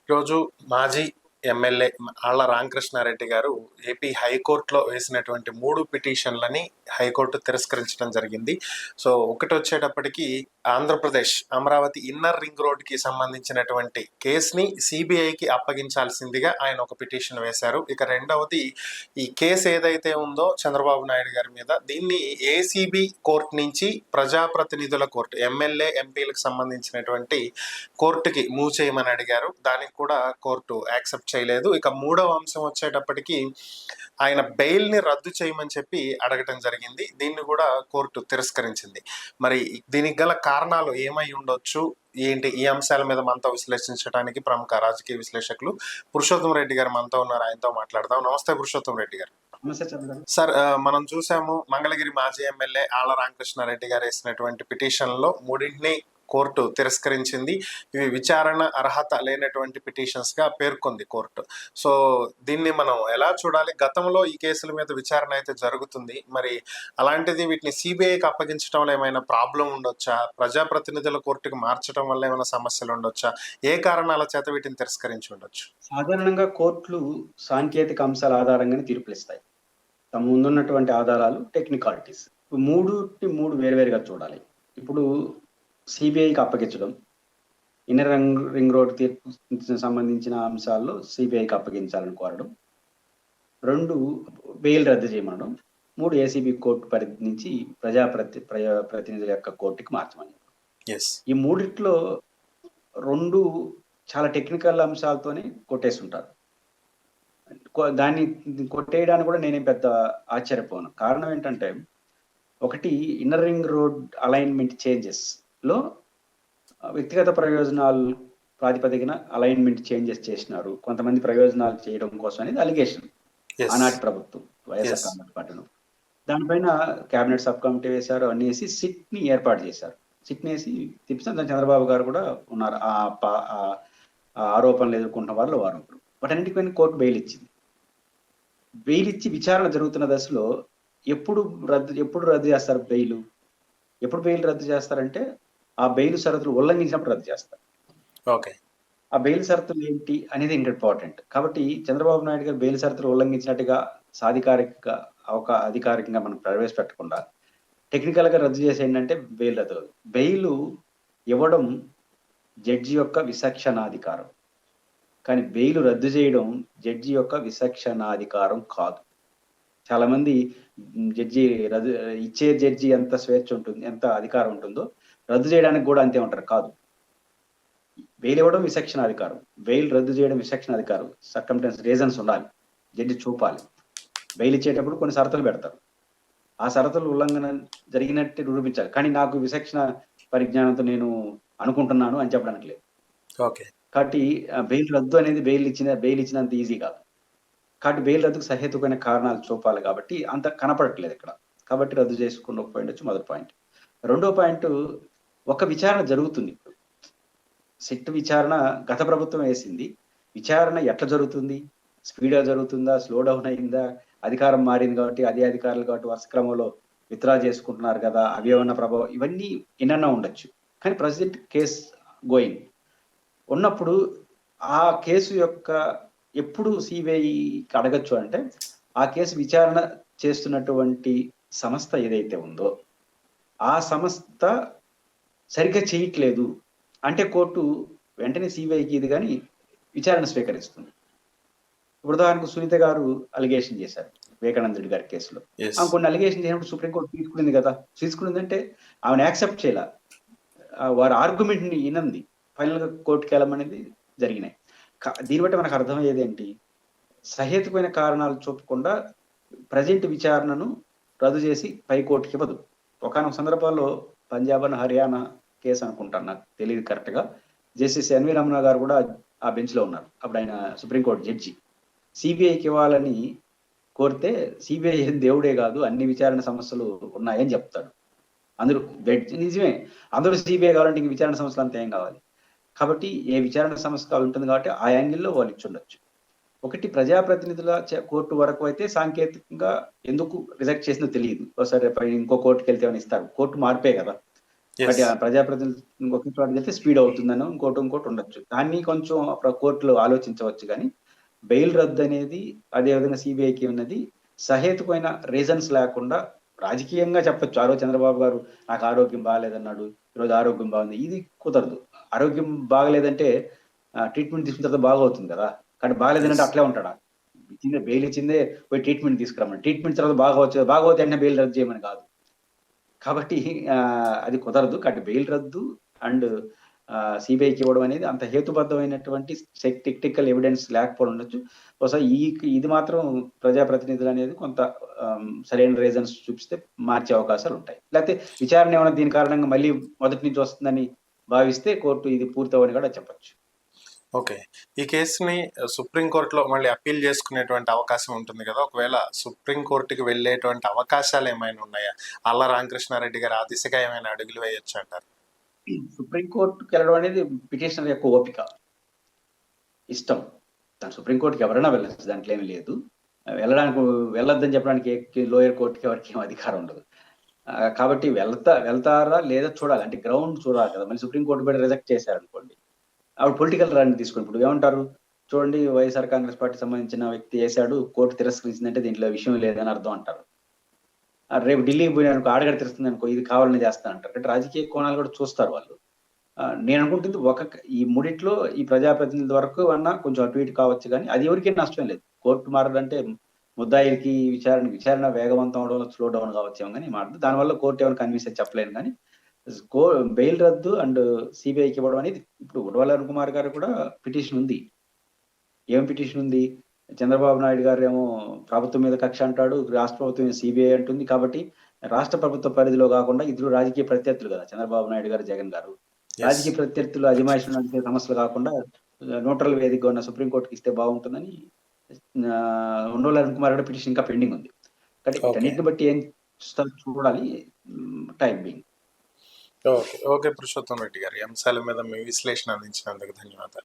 ఈరోజు మాజీ ఎమ్మెల్యే ఆళ్ల రామకృష్ణారెడ్డి గారు ఏపీ హైకోర్టులో వేసినటువంటి 3 పిటిషన్లని హైకోర్టు తిరస్కరించడం జరిగింది. సో ఒకటి వచ్చేటప్పటికి ఆంధ్రప్రదేశ్ అమరావతి ఇన్నర్ రింగ్ రోడ్డుకి సంబంధించినటువంటి కేసుని సిబిఐకి అప్పగించాల్సిందిగా ఆయన ఒక పిటిషన్ వేశారు. ఇక రెండవది ఈ కేసు ఏదైతే ఉందో చంద్రబాబు నాయుడు గారి మీద, దీన్ని ఏసీబీ కోర్టు నుంచి ప్రజాప్రతినిధుల కోర్టు, ఎమ్మెల్యే ఎంపీలకు సంబంధించినటువంటి కోర్టుకి మూవ్ చేయమని అడిగారు. దానికి కూడా కోర్టు యాక్సెప్ట్ చేయలేదు. ఇక మూడవ అంశం వచ్చేటప్పటికి ఆయన బెయిల్ని రద్దు చేయమని చెప్పి అడగటం జరిగింది. దీన్ని కూడా కోర్టు తిరస్కరించింది. మరి దీనికి గల కారణాలు ఏమై ఉండొచ్చు, ఏంటి, ఈ అంశాల మీద మనతో విశ్లేషించడానికి ప్రముఖ రాజకీయ విశ్లేషకులు పురుషోత్తం రెడ్డి గారు మనతో ఉన్నారు. ఆయనతో మాట్లాడదాం. నమస్తే పురుషోత్తం రెడ్డి గారు. సార్, మనం చూసాము మంగళగిరి మాజీ ఎమ్మెల్యే ఆళ్ల రామకృష్ణారెడ్డి గారు వేసినటువంటి పిటిషన్లో మూడింటిని కోర్టు తిరస్కరించింది. ఇవి విచారణ అర్హత లేనటువంటి పిటిషన్స్ గా పేర్కొంది కోర్టు. సో దీన్ని మనం ఎలా చూడాలి? గతంలో ఈ కేసుల మీద విచారణ అయితే జరుగుతుంది. మరి అలాంటిది వీటిని సిబిఐకి అప్పగించడం ఏమైనా ప్రాబ్లం ఉండొచ్చా? ప్రజాప్రతినిధుల కోర్టుకి మార్చడం వల్ల ఏమైనా సమస్యలు ఉండొచ్చా? ఏ కారణాల చేత వీటిని తిరస్కరించి ఉండొచ్చు? సాధారణంగా కోర్టులు సాంకేతిక అంశాల ఆధారంగానే తీర్పులు ఇస్తాయి. తమ ముందున్నటువంటి ఆధారాలు, టెక్నికాలిటీస్, మూడు వేరువేరుగా చూడాలి. ఇప్పుడు సిబిఐకి అప్పగించడం, ఇన్నర్ రింగ్ రోడ్ తీర్పు సంబంధించిన అంశాల్లో సిబిఐకి అప్పగించాలని కోరడం, 2 బెయిల్ రద్దు చేయమనడం, 3 ఏసీబీ కోర్టు పరిధి నుంచి ప్రజాప్రతినిధుల యొక్క కోర్టుకి మార్చమని. ఈ మూడిట్లో 2 చాలా టెక్నికల్ అంశాలతోనే కొట్టేసి ఉంటారు. దాన్ని కొట్టేయడానికి కూడా నేనేం పెద్ద ఆశ్చర్యపోను. కారణం ఏంటంటే, ఒకటి, inner ring road alignment changes లో వ్యక్తిగత ప్రయోజనాలు ప్రాతిపదికన అలైన్మెంట్ చేంజెస్ చేసినారు, కొంతమంది ప్రయోజనాలు చేయడం కోసం అనేది అలిగేషన్. ఆనాటి ప్రభుత్వం, వైఎస్ఆర్ కాంగ్రెస్ పార్టీలో దానిపైన కేబినెట్ సబ్ కమిటీ వేశారు, అన్ని వేసి సిట్ ని ఏర్పాటు చేశారు. సిట్ వేసి తిప్పిన చంద్రబాబు గారు కూడా ఉన్నారు. ఆ ఆరోపణలు ఎదుర్కొంటున్న వాళ్ళు వారు. వాటన్నిటిపైన కోర్టు బెయిల్ ఇచ్చింది. బెయిల్ ఇచ్చి విచారణ జరుగుతున్న దశలో ఎప్పుడు రద్దు చేస్తారు బెయిల్? ఎప్పుడు బెయిల్ రద్దు చేస్తారంటే, ఆ బెయిల్ షరతులు ఉల్లంఘించినప్పుడు రద్దు చేస్తారు. ఓకే, ఆ బెయిల్ షరతులు ఏంటి అనేది ఇంపార్టెంట్. కాబట్టి చంద్రబాబు నాయుడు గారు బెయిల్ షరతులు ఉల్లంఘించినట్టుగా అధికారికంగా మనం ప్రవేశపెట్టకుండా టెక్నికల్ గా రద్దు చేసి ఏంటంటే బెయిల్ రద్దు. బెయిల్ ఇవ్వడం జడ్జి యొక్క విచక్షణాధికారం, కానీ బెయిల్ రద్దు చేయడం జడ్జి యొక్క విచక్షణాధికారం కాదు. చాలా మంది ఇచ్చే జడ్జి ఎంత స్వేచ్ఛ ఉంటుంది, ఎంత అధికారం ఉంటుందో రద్దు చేయడానికి కూడా అంతే ఉంటారు. కాదు, బెయిల్ ఇవ్వడం విచక్షణాధికారం, బెయిల్ రద్దు చేయడం విచక్షణాధికారం. సర్కమ్స్టెన్స్ రీజన్స్ ఉండాలి, జడ్జి చూపాలి. బెయిల్ ఇచ్చేటప్పుడు కొన్ని షరతులు పెడతారు, ఆ షరతులు ఉల్లంఘన జరిగినట్టు నిరూపించాలి. కానీ నాకు విచక్షణ పరిజ్ఞానంతో నేను అనుకుంటున్నాను అని చెప్పడానికి లేదు. ఓకే, కాబట్టి బెయిల్ రద్దు అనేది బెయిల్ ఇచ్చినంత ఈజీ కాదు. కాబట్టి బెయిల్ రద్దుకు సహేతుకమైన కారణాలు చూపాలి. కాబట్టి అంత కనపడట్లేదు ఇక్కడ. కాబట్టి రద్దు చేసుకున్న ఒక పాయింట్ వచ్చి మొదటి పాయింట్. రెండో పాయింట్, ఒక విచారణ జరుగుతుంది. ఇప్పుడు సిట్ విచారణ గత ప్రభుత్వం వేసింది. విచారణ ఎట్లా జరుగుతుంది? స్పీడ్గా జరుగుతుందా, స్లో డౌన్ అయిందా? అధికారం మారింది కాబట్టి అదే అధికారులు కాబట్టి వరుస క్రమంలో విత్డ్రా చేసుకుంటున్నారు కదా, అవి ఏమన్నా ప్రభావం, ఇవన్నీ ఎన్నన్నా ఉండొచ్చు. కానీ ప్రజెంట్ కేస్ గోయింగ్ ఉన్నప్పుడు ఆ కేసు యొక్క ఎప్పుడు సిబిఐకి అడగచ్చు అంటే, ఆ కేసు విచారణ చేస్తున్నటువంటి సంస్థ ఏదైతే ఉందో ఆ సంస్థ సరిగ్గా చేయట్లేదు అంటే కోర్టు వెంటనే సిబిఐకి ఇది కానీ విచారణ స్వీకరిస్తుంది. ఉదాహరణకు సునీత గారు అలిగేషన్ చేశారు వివేకానంద రెడ్డి గారి కేసులో. ఆమె కొన్ని అలిగేషన్ చేసినప్పుడు సుప్రీంకోర్టు తీసుకునింది కదా. తీసుకునిందంటే ఆమెను యాక్సెప్ట్ చేయాల, వారి ఆర్గ్యుమెంట్ ని వినంది, ఫైనల్ గా కోర్టుకి వెళ్ళమనేది జరిగినాయి. దీన్ని బట్టి మనకు అర్థమయ్యేది ఏంటి? సహేతుకమైన కారణాలు చూపకుండా ప్రజెంట్ విచారణను రద్దు చేసి పై కోర్టుకి ఇవ్వదు. ఒకనొక సందర్భాల్లో పంజాబ్ అని హర్యానా కేసు అనుకుంటాను, నాకు తెలియదు కరెక్ట్ గా, జస్టిస్ ఎన్వి రమణ గారు కూడా ఆ బెంచ్ లో ఉన్నారు. అప్పుడు ఆయన సుప్రీంకోర్టు జడ్జి. సిబిఐకి ఇవ్వాలని కోరితే సిబిఐ దేవుడే కాదు, అన్ని విచారణ సమస్యలు ఉన్నాయని చెప్తాడు. అందరూ నిజమే, అందరూ సిబిఐ కావాలంటే ఇంక విచారణ సమస్యలు అంతా ఏం కావాలి? కాబట్టి ఏ విచారణ సమస్య ఉంటుంది కాబట్టి ఆ యాంగిల్లో వాళ్ళు ఇచ్చుండొచ్చు. ఒకటి, ప్రజాప్రతినిధుల కోర్టు వరకు అయితే సాంకేతికంగా ఎందుకు రిజెక్ట్ చేసిందో తెలియదు. ఒకసారి ఇంకో కోర్టుకి వెళ్తే ఏమైనా ఇస్తారు, కోర్టు మార్పే కదా. But yes. ఆ ప్రజాప్రతినిధులు ఇంకొక చోట చెప్తే స్పీడ్ అవుతుందనో ఇంకోటి ఉండొచ్చు. దాన్ని కొంచెం కోర్టులు ఆలోచించవచ్చు గానీ, బెయిల్ రద్దు అనేది అదేవిధంగా సీబీఐకి ఉన్నది సహేతుకమైన రీజన్స్ లేకుండా రాజకీయంగా చెప్పొచ్చు. ఆ రోజు చంద్రబాబు గారు నాకు ఆరోగ్యం బాగాలేదన్నాడు. ఈరోజు ఆరోగ్యం బాగుంది. ఇది కుదరదు. ఆరోగ్యం బాగలేదంటే ట్రీట్మెంట్ తీసుకున్న తర్వాత బాగవుతుంది కదా! కానీ బాగలేదనంటే ఎస్. అట్లే ఉంటాడా? బెయిల్ ఇచ్చిందే పోయి ట్రీట్మెంట్ తీసుకురమ్మని. ట్రీట్మెంట్ తర్వాత బాగోవచ్చు. బాగోతే వెంటనే బెయిల్ రద్దు చేయమని కాదు. కాబట్టి అది కుదరదు. కాబట్టి బెయిల్ రద్దు అండ్ సీబీఐకి ఇవ్వడం అనేది అంత హేతుబద్ధమైనటువంటి టెక్నికల్ ఎవిడెన్స్ లేకపోవడం ఉండొచ్చు. బహుశా ఇది మాత్రం ప్రజాప్రతినిధులు అనేది కొంత సరైన రీజన్స్ చూపిస్తే మార్చే అవకాశాలుంటాయి. లేతే విచారణ ఏమైనా దీని కారణంగా మళ్ళీ మొదటి నుంచి వస్తుందని భావిస్తే కోర్టు ఇది పూర్తవ్వని కూడా చెప్పొచ్చు. ఓకే. ఈ కేసుని సుప్రీం కోర్టులో మళ్ళీ అప్పీల్ చేసుకునేటువంటి అవకాశం ఉంటుంది కదా! ఒకవేళ సుప్రీం కోర్టుకి వెళ్ళేటువంటి అవకాశాలు ఏమైనా ఉన్నాయా? ఆళ్ళ రామకృష్ణారెడ్డి గారు ఆ దిశగా ఏమైనా అడుగులు వేయొచ్చంటారా? సుప్రీం కోర్టుకెళ్ళడం అనేది పిటిషనర్ యొక్క ఓపిక, ఇష్టం. సుప్రీం కోర్టుకి ఎవరైనా వెళ్ళొచ్చు. దాంట్లో ఏమీ లేదు. వెళ్ళడానికి వెళ్ళొద్దని చెప్పడానికి లోయర్ కోర్ట్‌కి ఎవరికీ ఏం అధికారం ఉండదు. కాబట్టి వెళ్తారా లేదా చూడాలి. అంటే గ్రౌండ్ చూడాలి కదా! మళ్ళీ సుప్రీం కోర్ట్ కూడా రిజెక్ట్ చేశారనుకోండి. ఆవిడ పొలిటికల్ రన్ తీసుకొని ఇప్పుడు ఏమంటారు? చూడండి వైఎస్ఆర్ కాంగ్రెస్ పార్టీకి సంబంధించిన వ్యక్తి ఏసాడు. కోర్ట్ తిరస్కరించిందంటే దీంట్లో విషయం లేదని అర్థం అంటారు. రేపు ఢిల్లీకి పోయిననుకో ఆడ కూడా తిరస్కరించిందనుకో ఇది కావాలని చేస్తానంటారు. అంటే రాజకీయ కోణాలు కూడా చూస్తారు వాళ్ళు. నేను అనుకుంటుంది ఈ మూడిట్లో ఈ ప్రజాప్రతినిధుల వరకు అన్నా కొంచెం అటు ఇటు కావచ్చు గానీ, అది ఎవరికీ నష్టం లేదు. కోర్టు మారాలంటే ముద్దాయిలకి విచారణ వేగవంతం అవడంలో స్లో డౌన్ కావచ్చేమో గానీ దానివల్ల కోర్ట్ ఏమైనా కన్విన్స్ అయ్యి చెప్పలేను గానీ, కో బెయిల్ రద్దు అండ్ సీబీఐకి ఇవ్వడం అనేది ఇప్పుడు ఉడవల అరుణ్ కుమార్ గారు కూడా పిటిషన్ ఉంది. ఏం పిటిషన్ ఉంది? చంద్రబాబు నాయుడు గారేమో ప్రభుత్వం మీద కక్ష అంటాడు. రాష్ట్ర ప్రభుత్వం సీబీఐ అంటుంది. కాబట్టి రాష్ట్ర ప్రభుత్వ పరిధిలో కాకుండా ఇద్దరు రాజకీయ ప్రత్యర్థులు కదా! చంద్రబాబు నాయుడు గారు, జగన్ గారు. యెస్. రాజకీయ ప్రత్యర్థులు అజమాయిషీలు నడిపే సమస్యలు కాకుండా న్యూట్రల్ వేదికగా ఉన్న సుప్రీం కోర్టుకి ఇస్తే బాగుంటుందని ఉండవల్లి అరుణ్ కుమార్ కూడా పిటిషన్ ఇంకా పెండింగ్ ఉంది. కాబట్టి ఓకే. వీటన్నిటిని బట్టి ఏం చూస్తారో చూడాలి. Time being. Okay. Okay Purushottam Reddy గారు. ఈ అంశాల మీద మీ విశ్లేషణ అందించినందుకు ధన్యవాదాలు.